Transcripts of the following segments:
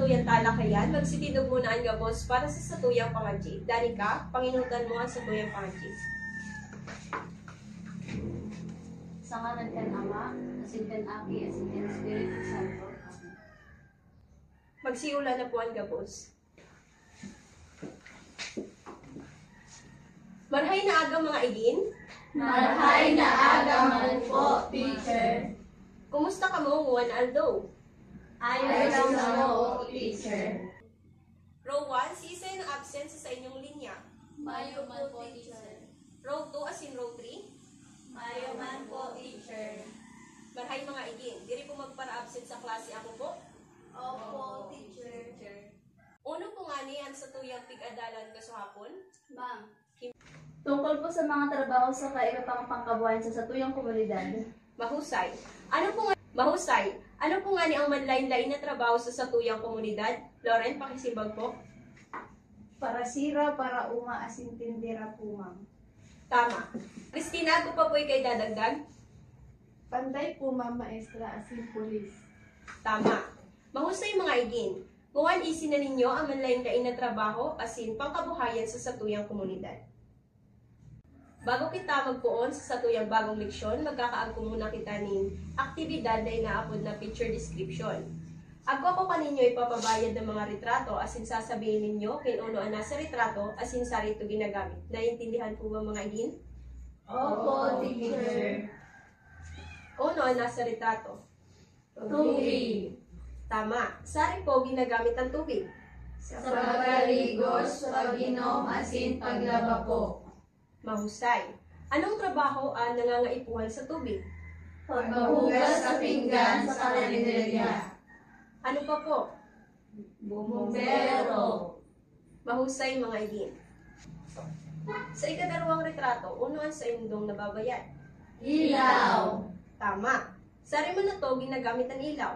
satuyang talakayan, magsitidog muna ang gabos para sa satuyang pangadji. Dani ka, panginutan mo ang satuyang pangadji. Sa ngalan kan Ama, asin kan Aki, asin kan Espiritu Santo. Amen. Magsiula na po ang gabos. Marhay na aga mga igin. Marhay na aga man po, teacher. Kumusta ka mo, Juan Aldo? Ayos na mo, teacher. Row 1, si isa yung absent sa inyong linya. Mayo man po, teacher. Row 2 as in row 3. Mayo man po, teacher. Marhay mga igin. Diri po magpara-absent sa klase ako po. Opo, teacher. Uno po nga ni ang satuyang pig-adalan ka sa hapon. Ma'am, tungkol po sa mga trabaho sa kaiba pangkabuhayan sa satuyang komunidad. Mahusay. Ano po nga ni ang manlain-lain na trabaho sa satuyang komunidad? Lauren, pakisibag po. Para sira, para uma, asin tindera po, ma'am. Tama. Christina, ako pa po kay dadagdag? Panday po, ma'am, maestra, asin pulis. Tama. Mahusay mga igin. Kuhan isin na ninyo ang manlain-lain na trabaho asin pangkabuhayan sa satuyang komunidad. Bago kita magpuon sa satuyang bagong leksyon, magkakaagko muna kita ng aktibidad na inaapod na picture description. Agko ko kaninyo ipapabayad ng mga retrato asin sasabihin ninyo kung ano ang nasa retrato asin sari ito ginagamit. Naiintindihan po ba mga igin? Opo, teacher. Ano ang nasa retrato? Tubig. Tama. Sari po ginagamit ang tubig. Sa pagkaligos, pag-inom, asin paglaba po. Mahusay. Anong trabaho ang nangangaipuhan sa tubig? Pagmahugas sa pinggan sa kalendarya. Ano pa po? Bumbero. Mahusay mga igin. Sa ikadalawang retrato, uno ang sa indong nababayad. Ilaw. Tama. Sari mo na to, ginagamit ang ilaw.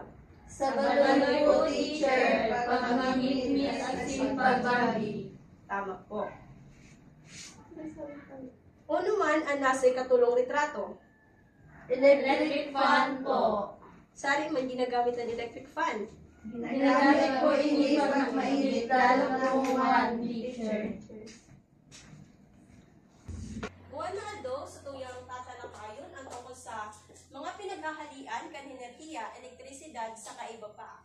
Sa baloy po, teacher. Pagmamit-mit asin pagbagi. Tama po. Uno man ang nasa ikatulong retrato. Electric fan po. Sari man ginagamit ang electric fan. Ginagamit po ini pag mainit lalo na umuwan, teacher. Buwan na ado, sa tuyang tatalakayon ang tungkol sa mga pinaghahalian kan enerhiya, elektrisidad sa kaiba pa.